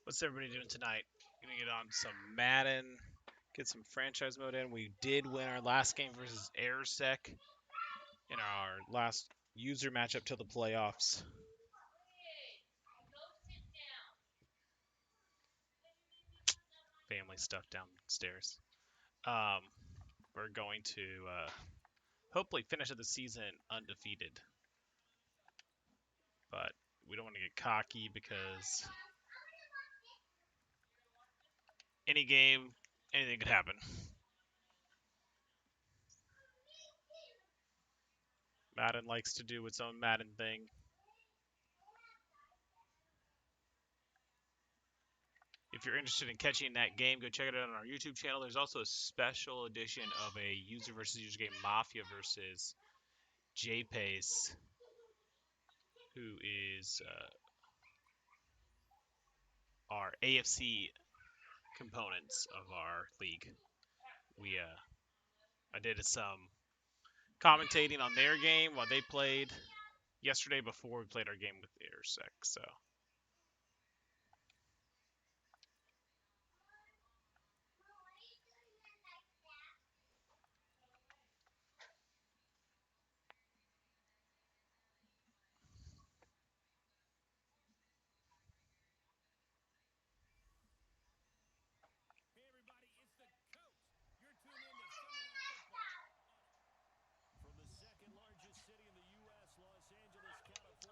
What's everybody doing tonight? Gonna get on some Madden, get some franchise mode in. We did win our last game versus Airsec in our last user matchup till the playoffs. Family stuff downstairs. Um, we're going to hopefully finish the season undefeated, but we don't want to get cocky because any game, anything could happen. Madden likes to do its own Madden thing. If you're interested in catching that game, go check it out on our YouTube channel. There's also a special edition of a user versus user game, Mafia versus J-Pace, who is our AFC components of our league. I did some commentating on their game while they played yesterday before we played our game with Airsec. So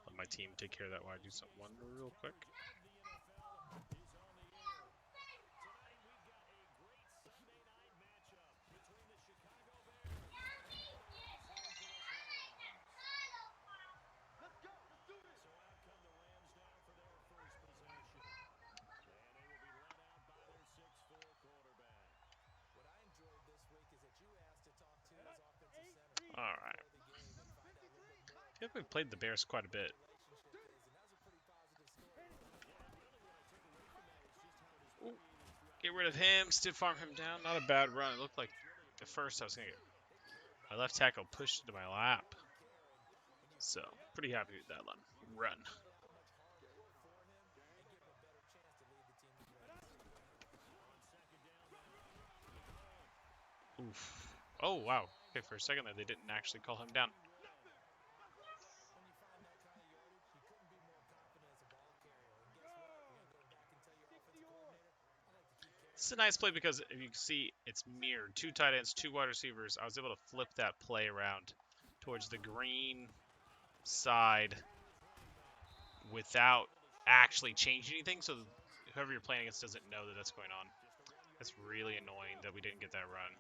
let my team take care of that while I do one real quick. All right. I think we've played the Bears quite a bit. Ooh, get rid of him, stiff arm him down. Not a bad run. It looked like at first I was going to get my left tackle pushed into my lap. So, pretty happy with that run. Oof. Oh, wow. Okay, for a second there, they didn't actually call him down. It's a nice play because if you can see, it's mirrored. 2 tight ends, 2 wide receivers. I was able to flip that play around towards the green side without actually changing anything, so whoever you're playing against doesn't know that that's going on. That's really annoying that we didn't get that run.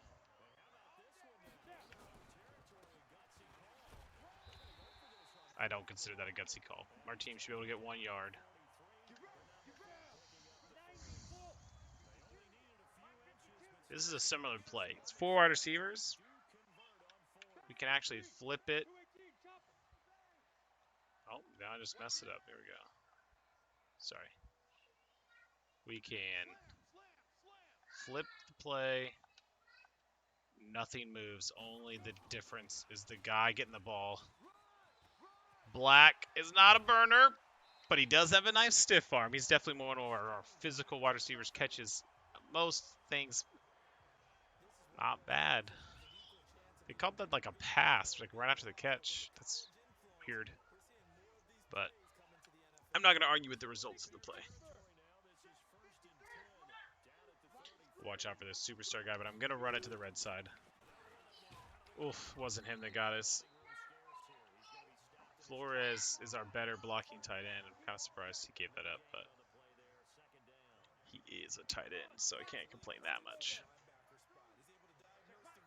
I don't consider that a gutsy call. Our team should be able to get 1 yard. This is a similar play. It's 4 wide receivers. We can actually flip it. Oh, now I just messed it up. Here we go. Sorry. We can flip the play. Nothing moves. Only the difference is the guy getting the ball. Black is not a burner, but he does have a nice stiff arm. He's definitely one of our physical wide receivers. Catches most things. Not bad. They called that like a pass, like right after the catch. That's weird. But I'm not going to argue with the results of the play. Watch out for this superstar guy, but I'm going to run it to the red side. Oof, wasn't him that got us. Flores is our better blocking tight end. I'm kind of surprised he gave that up, but he is a tight end, so I can't complain that much.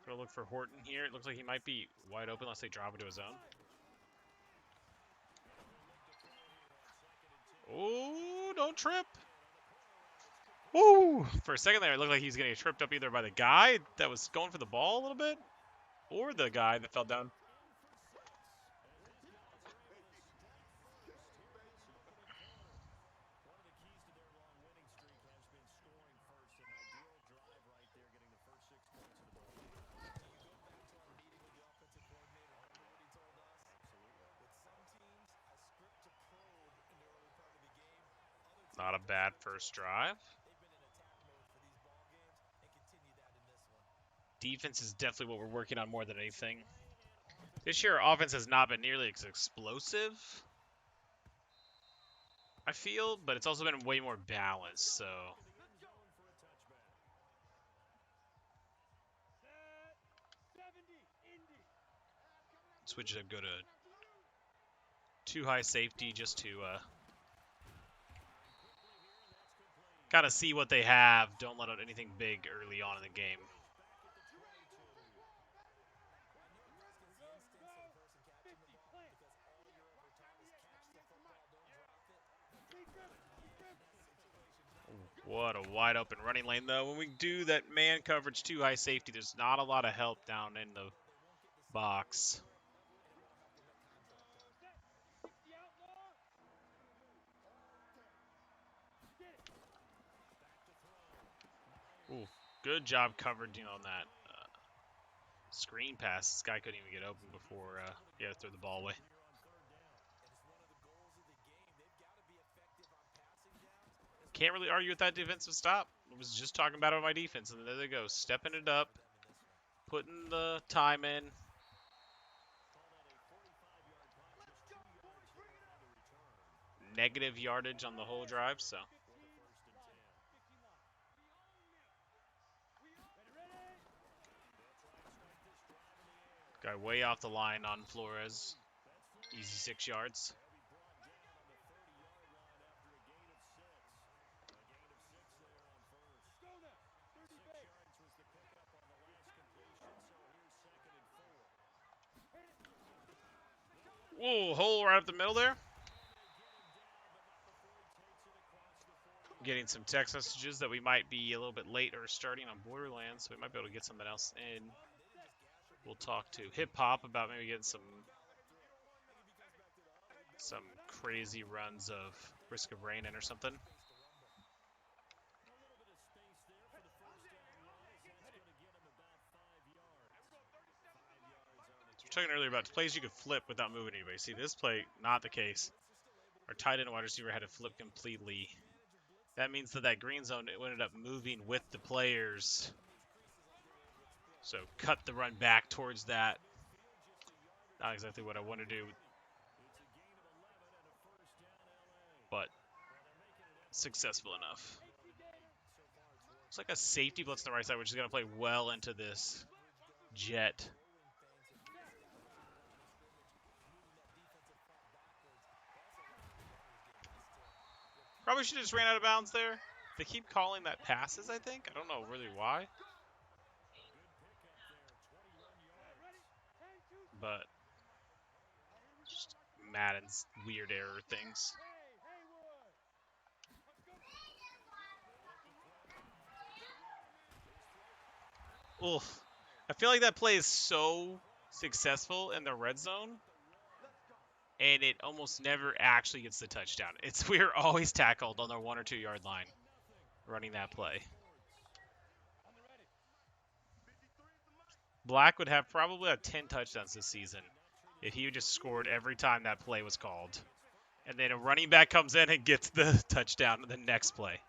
Gonna look for Horton here. It looks like he might be wide open unless they drop into his zone. Oh, don't trip. Ooh, for a second there, it looked like he was getting tripped up either by the guy that was going for the ball a little bit or the guy that fell down. Not Not a bad first drive. Defense is definitely what we're working on more than anything. This year, our offense has not been nearly as explosive, I feel, but it's also been way more balanced, so... Switch it up, go to too high safety just to kind of see what they have. Don't let out anything big early on in the game. What a wide open running lane, though. When we do that man coverage too high safety, there's not a lot of help down in the box. Ooh, good job covered, on that screen pass. This guy couldn't even get open before he had to throw the ball away. Can't really argue with that defensive stop. I was just talking about it on my defense, and there they go, stepping it up, putting the time in. Negative yardage on the whole drive, so. Guy way off the line on Flores. Easy 6 yards. Whoa, hole right up the middle there. Getting some text messages that we might be a little bit late or starting on Borderlands, so we might be able to get something else in. We'll talk to Hip Hop about maybe getting some crazy runs of Risk of Rain in or something. So we were talking earlier about plays you could flip without moving anybody. See, this play, not the case. Our tight end and wide receiver had to flip completely. That means that green zone ended up moving with the players. So cut the run back towards that. Not exactly what I want to do, but successful enough. It's like a safety blitz on the right side, which is going to play well into this jet. Probably should have just ran out of bounds there. They keep calling that passes, I think. I don't know really why. But just Madden's weird error things. Oof. I feel like that play is so successful in the red zone, and it almost never actually gets the touchdown. We're always tackled on their 1 or 2 yard line running that play. Black would have probably 10 touchdowns this season if he just scored every time that play was called. And then a running back comes in and gets the touchdown in the next play.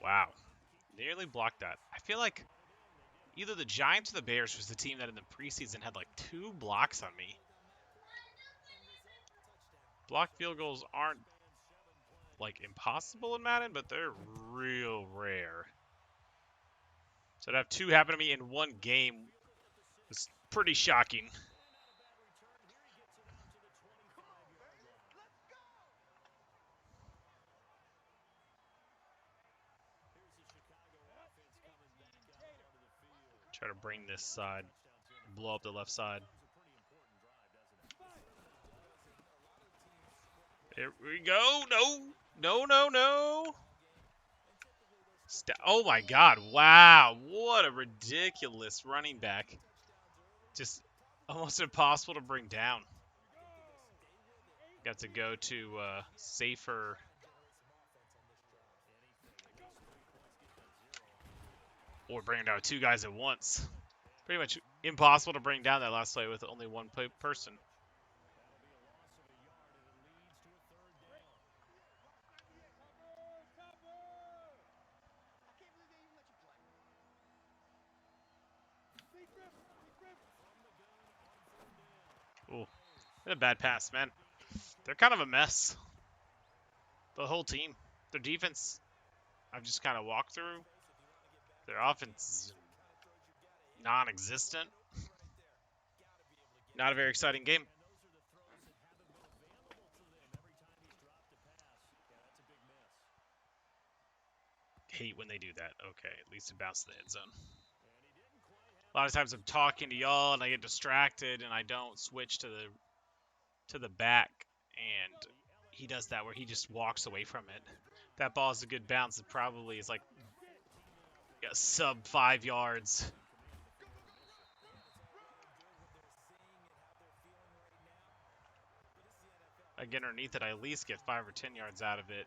Wow. Nearly blocked that. I feel like either the Giants or the Bears was the team that in the preseason had like 2 blocks on me. Blocked field goals aren't like impossible in Madden, but they're real rare. So to have 2 happen to me in one game was pretty shocking. Try to bring this side, blow up the left side. There we go. No. Oh my God. Wow. What a ridiculous running back. Just almost impossible to bring down. Got to go to safer. Or bringing down 2 guys at once. Pretty much impossible to bring down that last play with only 1 person. Ooh, a bad pass, man. They're kind of a mess. The whole team. Their defense, I've just kind of walked through. Their offense is non-existent. Not a very exciting game. Hate when they do that. Okay, at least it bounced the end zone. A lot of times I'm talking to y'all and I get distracted and I don't switch to the back, and he does that where he just walks away from it. That ball is a good bounce. It probably is like sub 5 yards. I get underneath it, I at least get 5 or 10 yards out of it.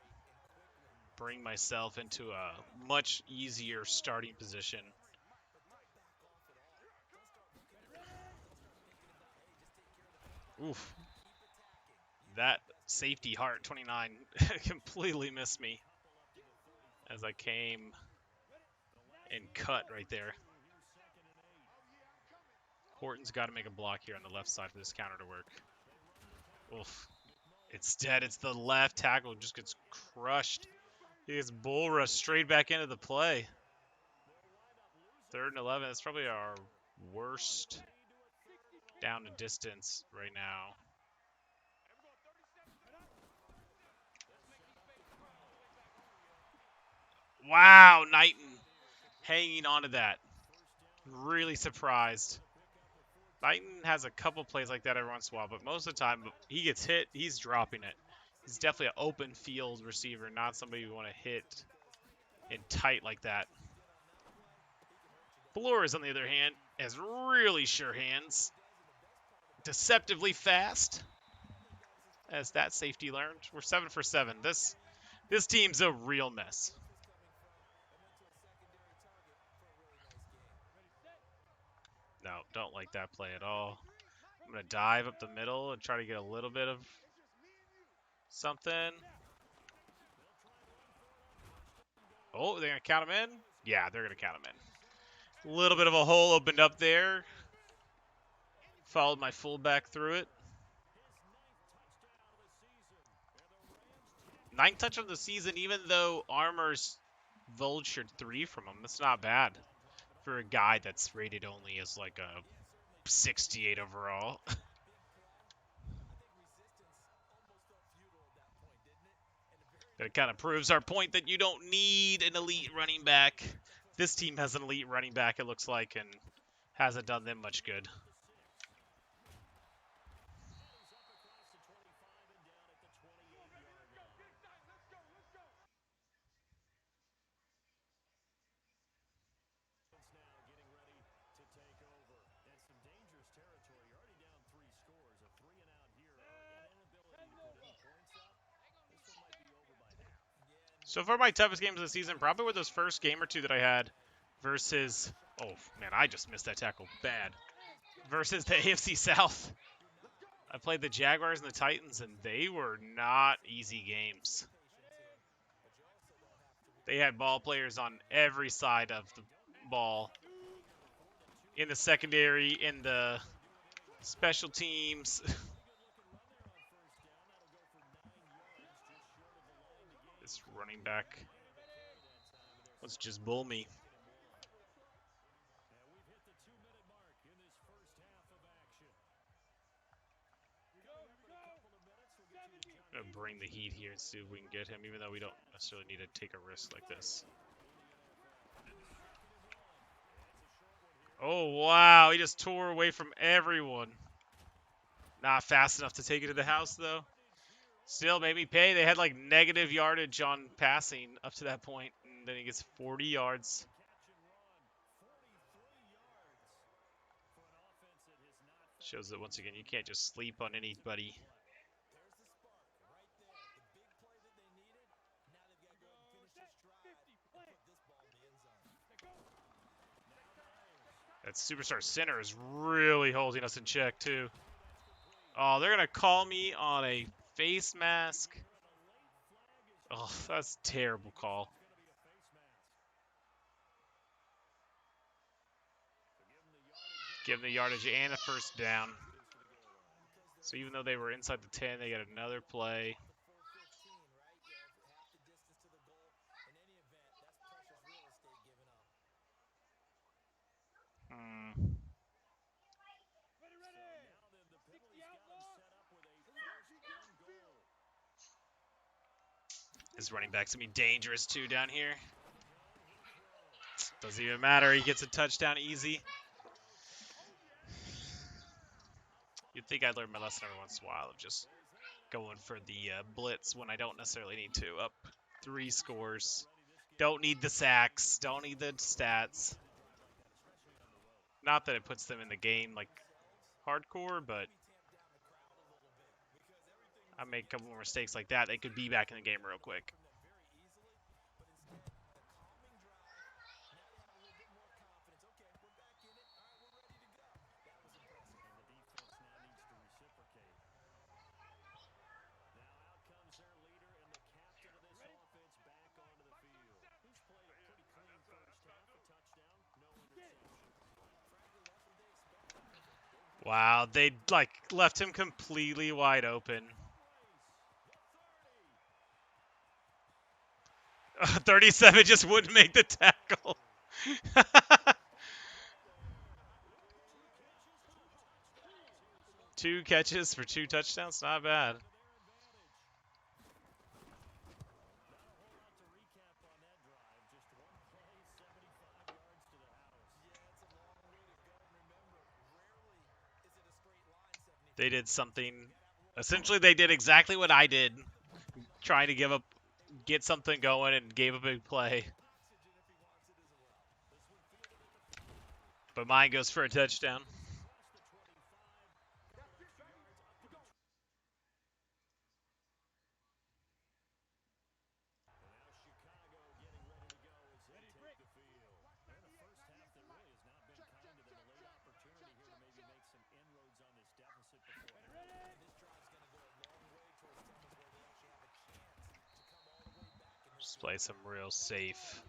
Bring myself into a much easier starting position. Oof. That safety Hart 29 completely missed me as I came and cut right there. Horton's got to make a block here on the left side for this counter to work. Oof. It's dead. It's the left tackle. Just gets crushed. He gets bull rushed straight back into the play. 3rd and 11. That's probably our worst down to distance right now. Wow, Knighton hanging on to that. Really surprised. Knighton has a couple plays like that every once in a while, but most of the time he gets hit, he's dropping it. He's definitely an open field receiver, not somebody you want to hit in tight like that. Flores, on the other hand, has really sure hands. Deceptively fast, as that safety learned. We're 7 for 7. This team's a real mess. No, don't like that play at all. I'm going to dive up the middle and try to get a little bit of something. Oh, they're going to count him in? Yeah, they're going to count him in. A little bit of a hole opened up there. Followed my fullback through it. 9th touch of the season, even though Armor's vultured 3 from him. That's not bad for a guy that's rated only as like a 68 overall. That kind of proves our point that you don't need an elite running back. This team has an elite running back, it looks like, and hasn't done them much good. So far, my toughest games of the season probably were those first game or 2 that I had versus... Oh, man, I just missed that tackle bad. Versus the AFC South. I played the Jaguars and the Titans, and they were not easy games. They had ball players on every side of the ball. In the secondary, in the special teams. This running back was just bull me. I'm gonna bring the heat here and see if we can get him, even though we don't necessarily need to take a risk like this. Oh, wow. He just tore away from everyone. Not fast enough to take it to the house, though. Still made me pay. They had like negative yardage on passing up to that point, and then he gets 40 yards. Shows that once again you can't just sleep on anybody. That superstar center is really holding us in check, too. Oh, they're going to call me on a face mask. Oh, that's a terrible call. Give them the yardage and a first down. So even though they were inside the 10, they got another play. His running back's going to be dangerous, too, down here. Doesn't even matter. He gets a touchdown easy. You'd think I'd learn my lesson every once in a while of just going for the blitz when I don't necessarily need to. Up 3 scores. Don't need the sacks. Don't need the stats. Not that it puts them in the game like hardcore, but I make a couple more mistakes like that. They could be back in the game real quick. Wow, they like left him completely wide open. 37 just wouldn't make the tackle. 2 catches for 2 touchdowns, not bad. They did something. Essentially, they did exactly what I did, trying to get something going, and gave a big play. But mine goes for a touchdown. Just play some real safe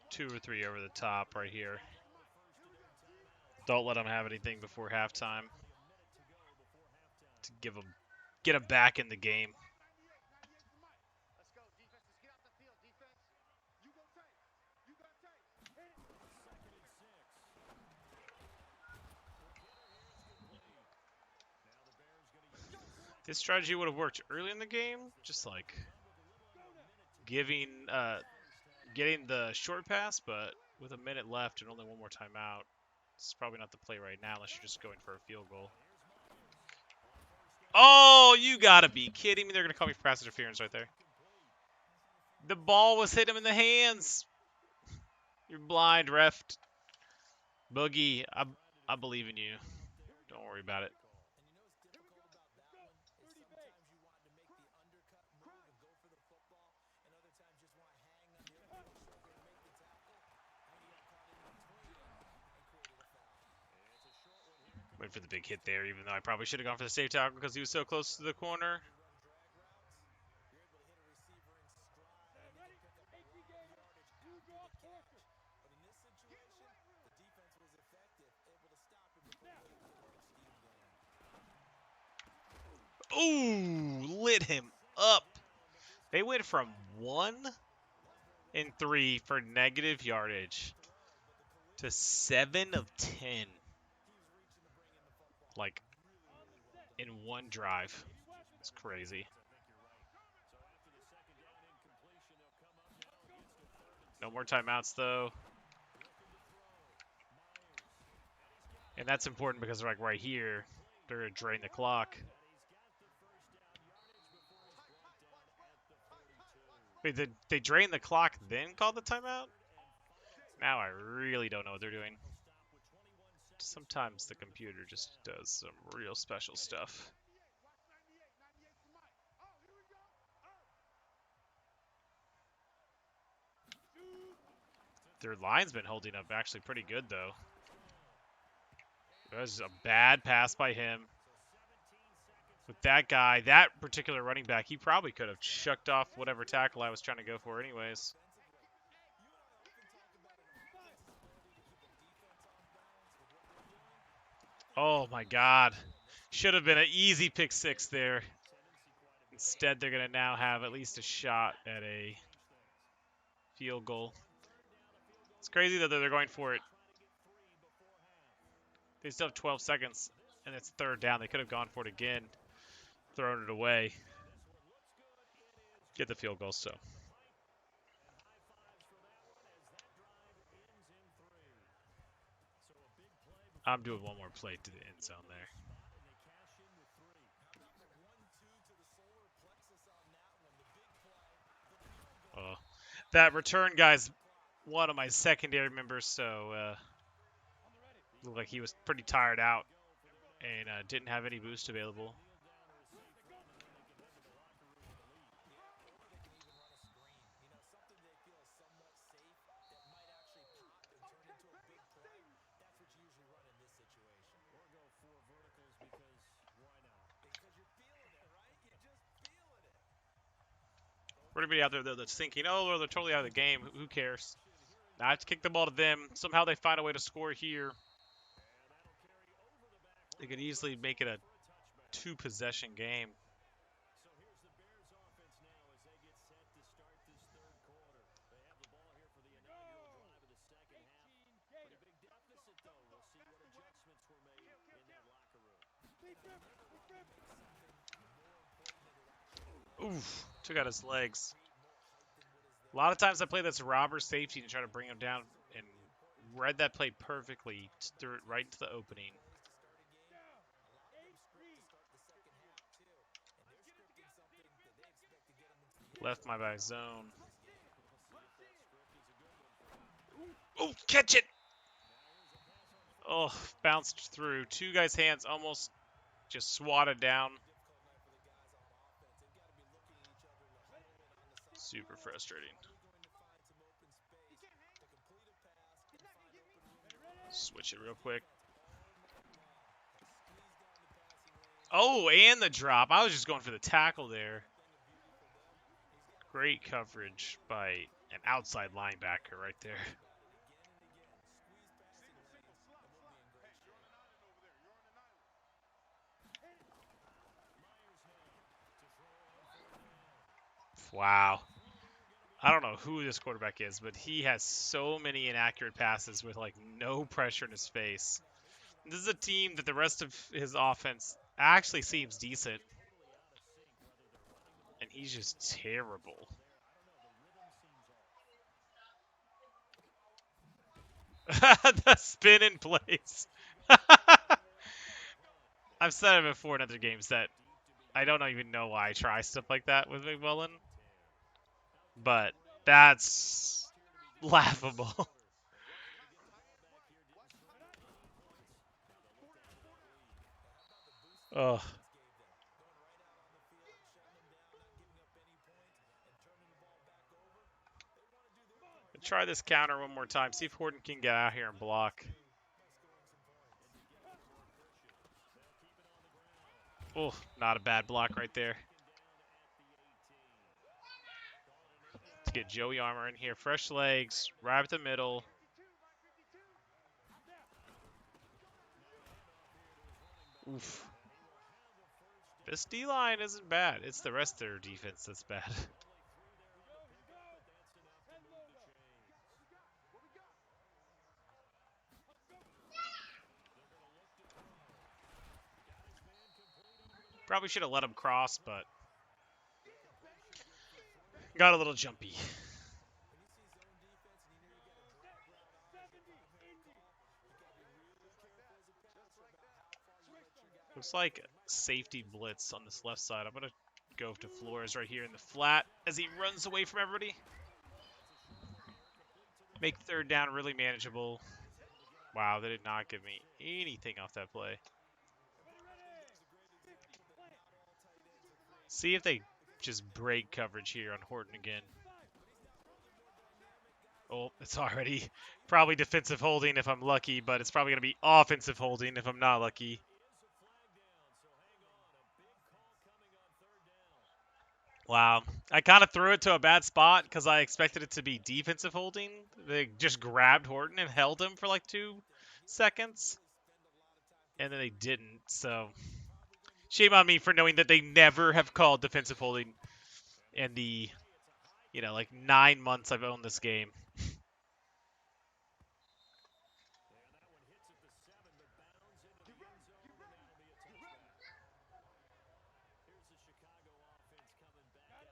2 or 3 over the top right here. Don't let them have anything before halftime to get them back in the game. This strategy would have worked early in the game, just like getting the short pass, but with a minute left and only one more timeout, it's probably not the play right now unless you're just going for a field goal. Oh, you gotta be kidding me. They're gonna call me for pass interference right there. The ball was hitting him in the hands. You're blind, ref. Boogie, I believe in you. Don't worry about it. Wait for the big hit there, even though I probably should have gone for the safe tackle because he was so close to the corner. Ooh, lit him up. They went from 1 and 3 for negative yardage to 7 of 10. Like, in one drive. It's crazy. No more timeouts, though. And that's important because, like, right here, they're going to drain the clock. Wait, did they drain the clock then call the timeout? Now I really don't know what they're doing. Sometimes the computer just does some real special stuff. Their line's been holding up actually pretty good, though. That was a bad pass by him. With that guy, that particular running back, he probably could have shucked off whatever tackle I was trying to go for anyways. Oh, my God. Should have been an easy pick six there. Instead, they're going to now have at least a shot at a field goal. It's crazy that they're going for it. They still have 12 seconds, and it's third down. They could have gone for it again, thrown it away, get the field goal. So I'm doing one more play to the end zone there. Oh, that return guy's one of my secondary members, so looked like he was pretty tired out and didn't have any boost available. For anybody out there though that's thinking, oh, well, they're totally out of the game, who cares? Now I have to kick the ball to them. Somehow they find a way to score here. They could easily make it a two-possession game. Oof, took out his legs. A lot of times I play this robber safety to try to bring him down, and read that play perfectly, threw it right into the opening. Left my back zone. Oh, catch it! Oh, bounced through. Two guys' hands almost just swatted down. Super frustrating. Switch it real quick. Oh, and the drop. I was just going for the tackle there. Great coverage by an outside linebacker right there. Wow. I don't know who this quarterback is, but he has so many inaccurate passes with like no pressure in his face. This is a team that the rest of his offense actually seems decent. And he's just terrible. The spin in place. I've said it before in other games that I don't even know why I try stuff like that with McMullen. But that's laughable. Oh. Try this counter one more time. See if Horton can get out here and block. Oh, not a bad block right there. Let's get Joey Armour in here. Fresh legs, right up the middle. Oof. This D-line isn't bad. It's the rest of their defense that's bad. Probably should have let him cross, but got a little jumpy. Looks like safety blitz on this left side. I'm going to go to Flores right here in the flat as he runs away from everybody. Make third down really manageable. Wow, they did not give me anything off that play. See if they just break coverage here on Horton again. Oh, it's already probably defensive holding if I'm lucky, but it's probably going to be offensive holding if I'm not lucky. Wow. I kind of threw it to a bad spot because I expected it to be defensive holding. They just grabbed Horton and held him for like 2 seconds, and then they didn't. So shame on me for knowing that they never have called defensive holding in the, like 9 months I've owned this game.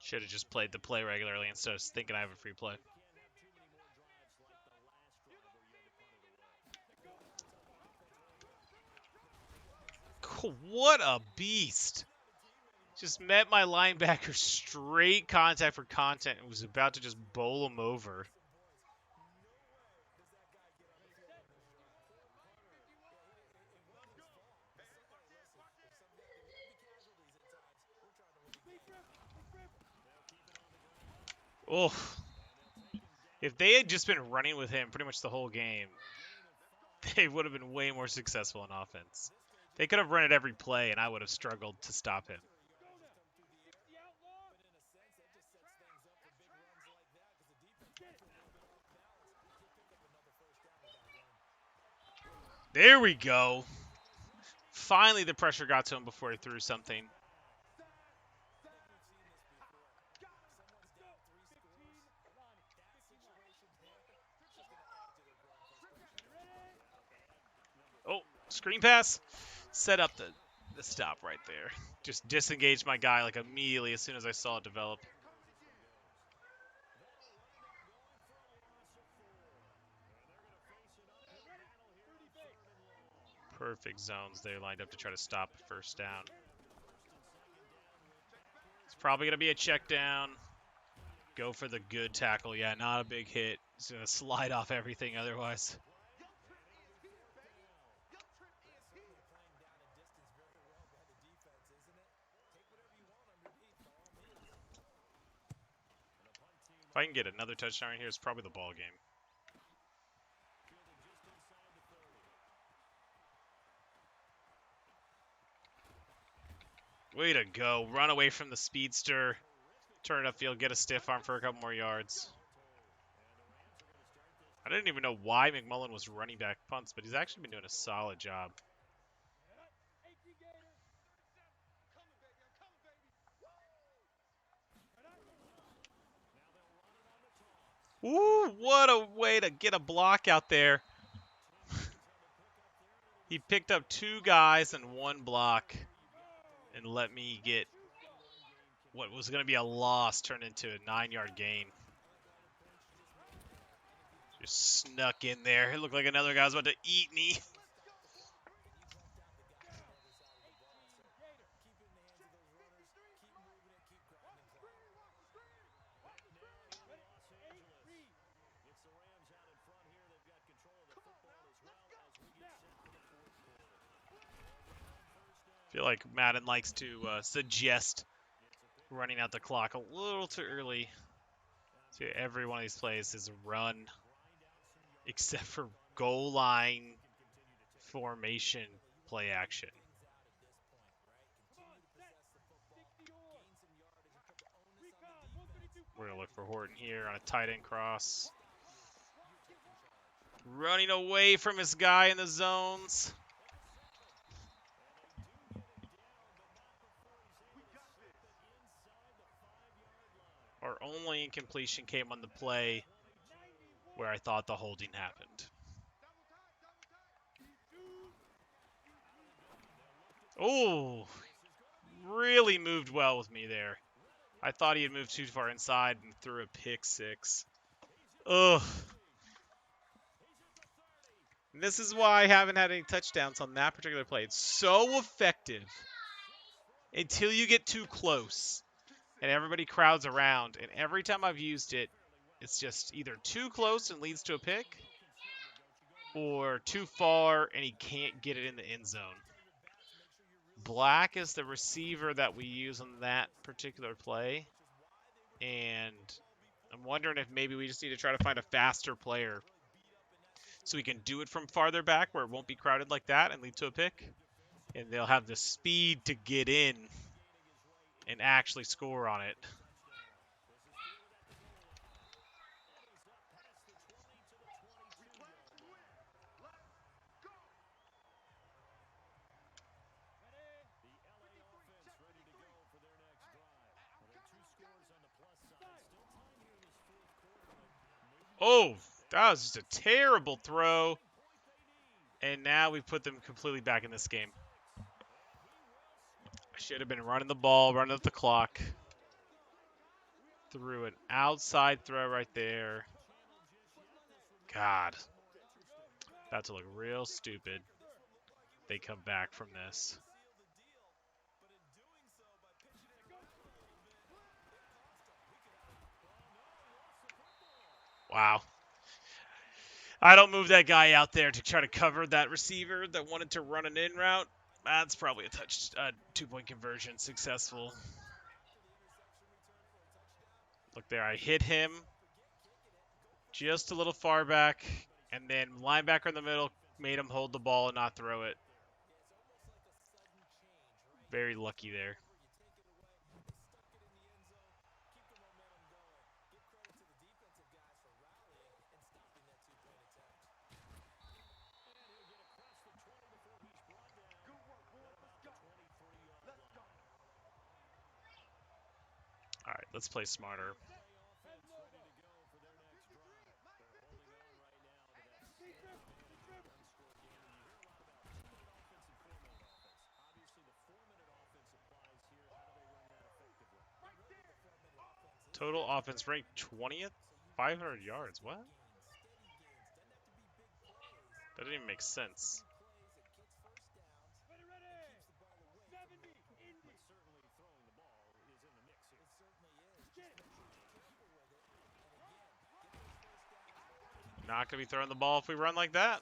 Should have just played the play regularly instead of thinking I have a free play. What a beast. Just met my linebacker straight contact for content and was about to just bowl him over. Oh, if they had just been running with him pretty much the whole game, they would have been way more successful in offense. They could have run it every play, and I would have struggled to stop him. There we go. Finally, the pressure got to him before he threw something. Oh, screen pass. Set up the stop right there. Just disengaged my guy like immediately as soon as I saw it develop. Perfect zones there lined up to try to stop first down. It's probably going to be a check down. Go for the good tackle. Yeah, not a big hit. It's going to slide off everything otherwise. If I can get another touchdown here, it's probably the ball game. Way to go. Run away from the speedster. Turn it upfield, get a stiff arm for a couple more yards. I didn't even know why McMullen was running back punts, but he's actually been doing a solid job. Ooh, what a way to get a block out there. He picked up 2 guys and 1 block and let me get what was going to be a loss turned into a 9-yard gain. Just snuck in there. It looked like another guy was about to eat me. I feel like Madden likes to suggest running out the clock a little too early. So every one of these plays is a run, except for goal line formation play action. We're going to look for Horton here on a tight end cross. Running away from his guy in the zones. Our only incompletion came on the play where I thought the holding happened. Oh, really moved well with me there. I thought he had moved too far inside and threw a pick 6. Ugh. And this is why I haven't had any touchdowns on that particular play. It's so effective until you get too close and everybody crowds around. And every time I've used it, it's just either too close and leads to a pick or too far and he can't get it in the end zone. Black is the receiver that we use on that particular play. And I'm wondering if maybe we just need to try to find a faster player so we can do it from farther back where it won't be crowded like that and lead to a pick. And they'll have the speed to get in and actually score on it. Oh, that was just a terrible throw. And now we put them completely back in this game. I should have been running the ball, running up the clock. Threw an outside throw right there. God. About to look real stupid. They come back from this. Wow. I don't move that guy out there to try to cover that receiver that wanted to run an in route. That's probably a 2-point conversion successful. Look there, I hit him just a little far back, and then linebacker in the middle made him hold the ball and not throw it. Very lucky there. All right, let's play smarter. Total offense ranked 20th, 500 yards. What? That didn't even make sense. Not going to be throwing the ball if we run like that.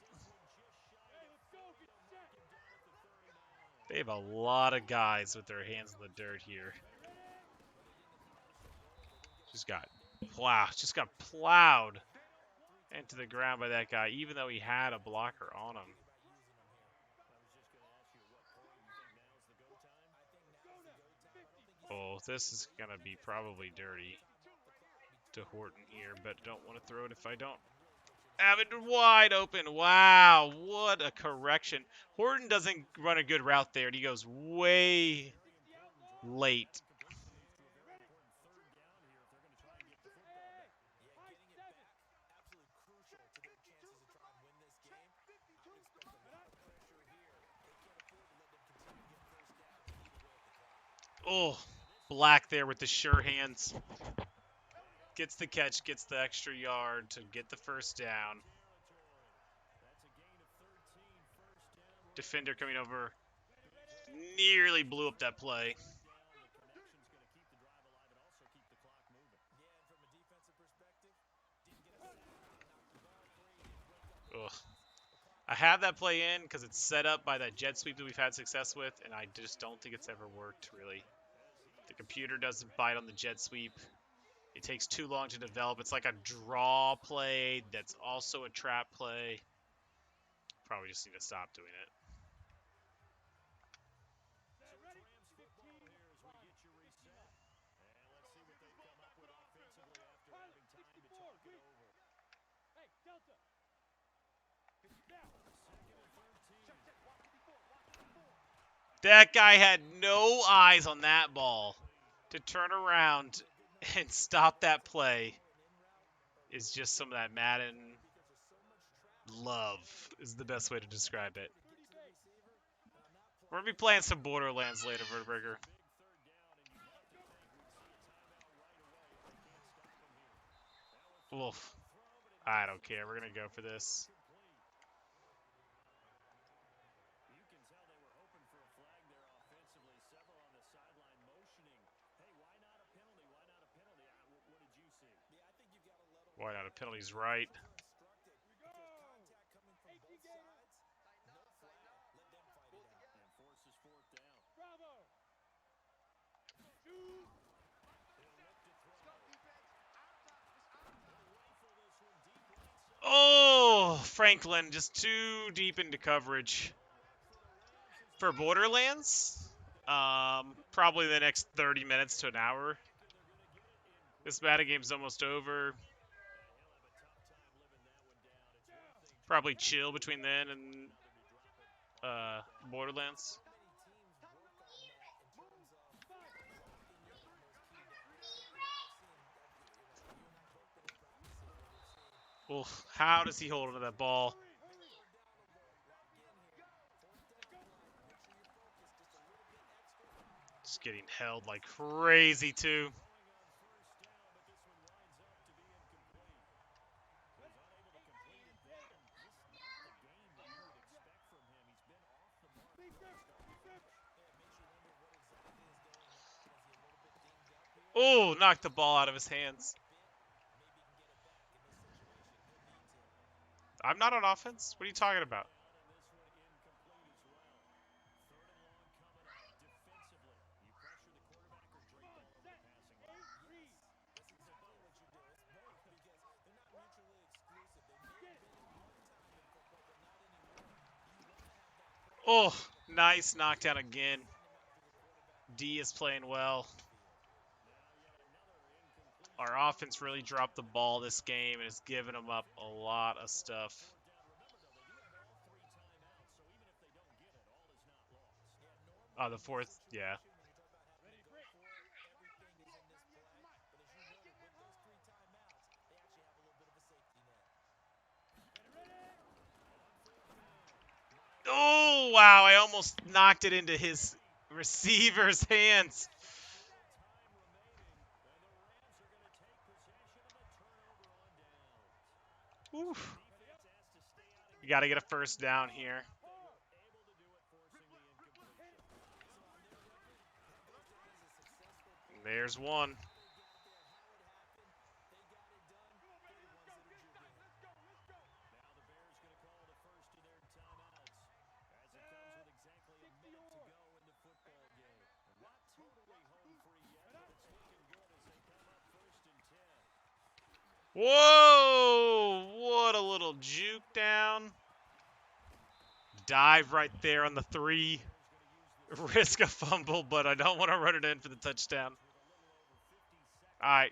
They have a lot of guys with their hands in the dirt here. Just got plowed into the ground by that guy, even though he had a blocker on him. Oh, this is going to be probably dirty to Horton here, but don't want to throw it if I don't have it wide open. Wow, what a correction. Horton doesn't run a good route there, and he goes way late. Oh, Black there with the sure hands. Gets the catch, gets the extra yard to get the first down. Defender coming over. Nearly blew up that play. Ugh. I have that play in because it's set up by that jet sweep that we've had success with, and I just don't think it's ever worked, really. The computer doesn't bite on the jet sweep. It takes too long to develop. It's like a draw play that's also a trap play. Probably just need to stop doing it. That guy had no eyes on that ball. To turn around and stop that play is just some of that Madden love is the best way to describe it. We're going to be playing some Borderlands later, Vertberger. Oof. I don't care. We're going to go for this. Why not? A penalty's right. Oh, Franklin just too deep into coverage. For Borderlands, probably the next 30 minutes to an hour. This Madden game's almost over. Probably chill between then and Borderlands. Well, how does he hold onto that ball? Just getting held like crazy, too. Oh, knocked the ball out of his hands. I'm not on offense. What are you talking about? Oh, nice knockdown again. D is playing well. Our offense really dropped the ball this game and has given them up a lot of stuff. Oh, the fourth, yeah. Oh, wow, I almost knocked it into his receiver's hands. Oof. You got to get a first down here. There's one. Whoa! What a little juke down. Dive right there on the 3. Risk a fumble, but I don't want to run it in for the touchdown. All right.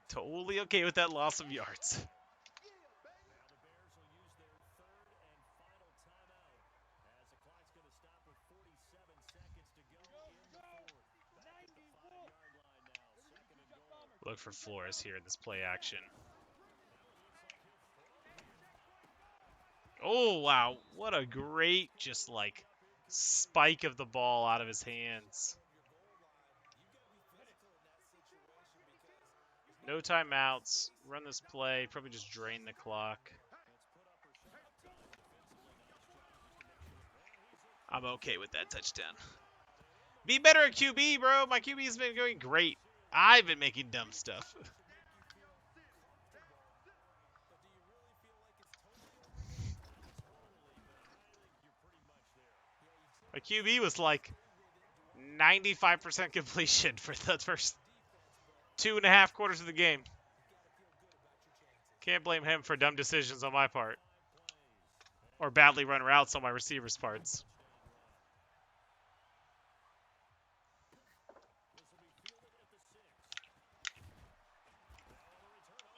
Totally okay with that loss of yards. Look for Flores here in this play action. Oh, wow. What a great just like spike of the ball out of his hands. No timeouts. Run this play. Probably just drain the clock. I'm okay with that touchdown. Be better at QB, bro. My QB has been going great. I've been making dumb stuff. My QB was like 95% completion for the first 2.5 quarters of the game. Can't blame him for dumb decisions on my part. Or badly run routes on my receivers' parts.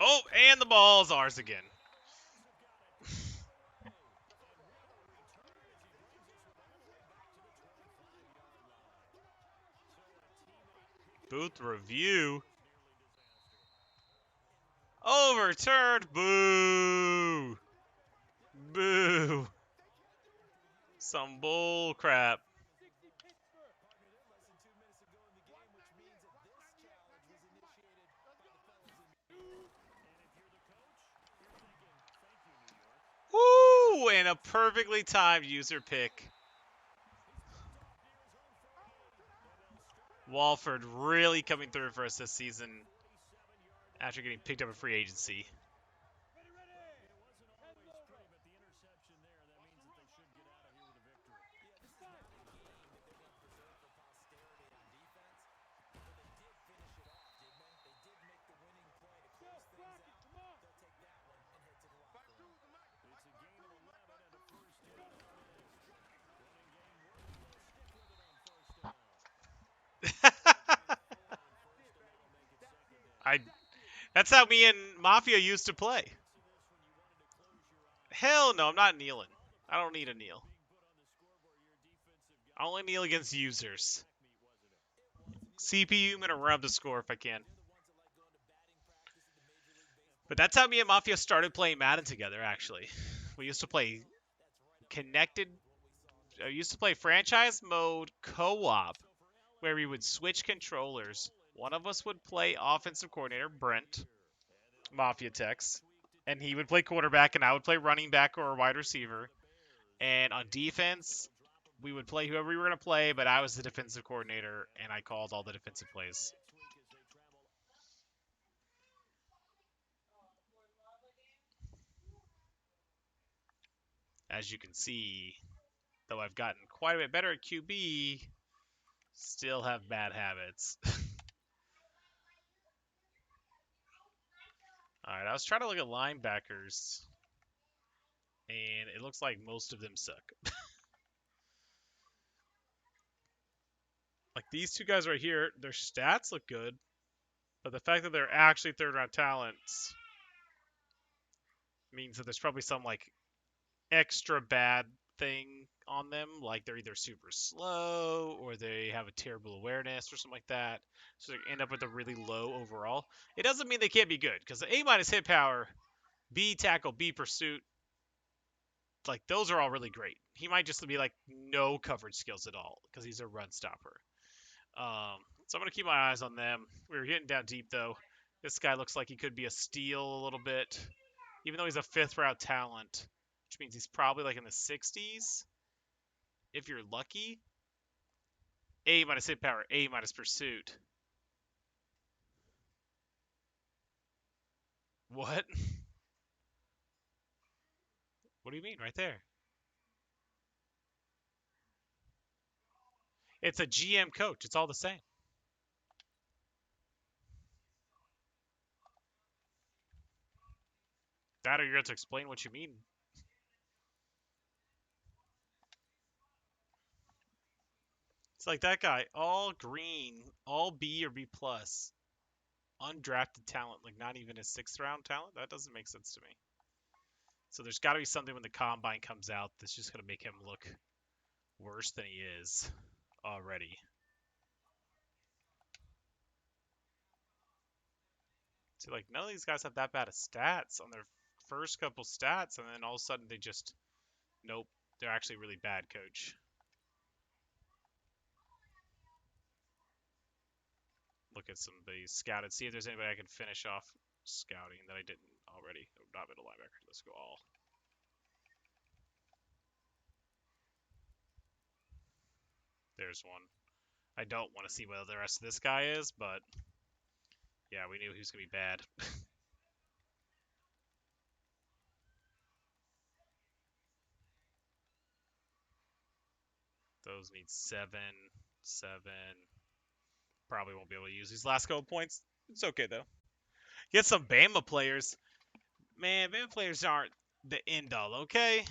Oh, and the ball's ours again. Booth review. Overturned. Boo. Boo. Some bull crap. Woo! And a perfectly timed user pick. Walford really coming through for us this season after getting picked up in free agency. That's how me and Mafia used to play. Hell no, I'm not kneeling. I don't need a kneel. I only kneel against users. CPU, I'm gonna rub the score if I can. But that's how me and Mafia started playing Madden together, actually. We used to play connected. I used to play franchise mode co-op, where we would switch controllers. One of us would play offensive coordinator, Brent, Mafia Tex, and he would play quarterback, and I would play running back or wide receiver. And on defense, we would play whoever we were going to play, but I was the defensive coordinator, and I called all the defensive plays. As you can see, though I've gotten quite a bit better at QB, still have bad habits. All right, I was trying to look at linebackers, and it looks like most of them suck. Like these two guys right here, their stats look good, but the fact that they're actually third round talents means that there's probably some like extra bad thing on them, like they're either super slow or they have a terrible awareness or something like that. So they end up with a really low overall. It doesn't mean they can't be good because the A minus hit power, B tackle, B pursuit, like those are all really great. He might just be like no coverage skills at all because he's a run stopper. So I'm gonna keep my eyes on them. We were getting down deep though. This guy looks like he could be a steal a little bit, even though he's a fifth round talent, which means he's probably like in the 60s if you're lucky. A minus hit power, A minus pursuit. What? What do you mean right there? It's a GM coach. It's all the same. That or you're going to explain what you mean. It's like that guy, all green, all B or B plus, undrafted talent, like not even a sixth round talent. That doesn't make sense to me. So there's got to be something when the combine comes out that's just going to make him look worse than he is already. See, like none of these guys have that bad of stats on their first couple stats, and then all of a sudden they just, nope, they're actually really bad, coach. Look at some of these scouted. See if there's anybody I can finish off scouting that I didn't already. Oh, not middle linebacker. Let's go all. There's one. I don't want to see what the rest of this guy is, but yeah, we knew he was going to be bad. Those need 7, 7. Probably won't be able to use these last couple points. It's okay, though. Get some Bama players. Man, Bama players aren't the end all, okay?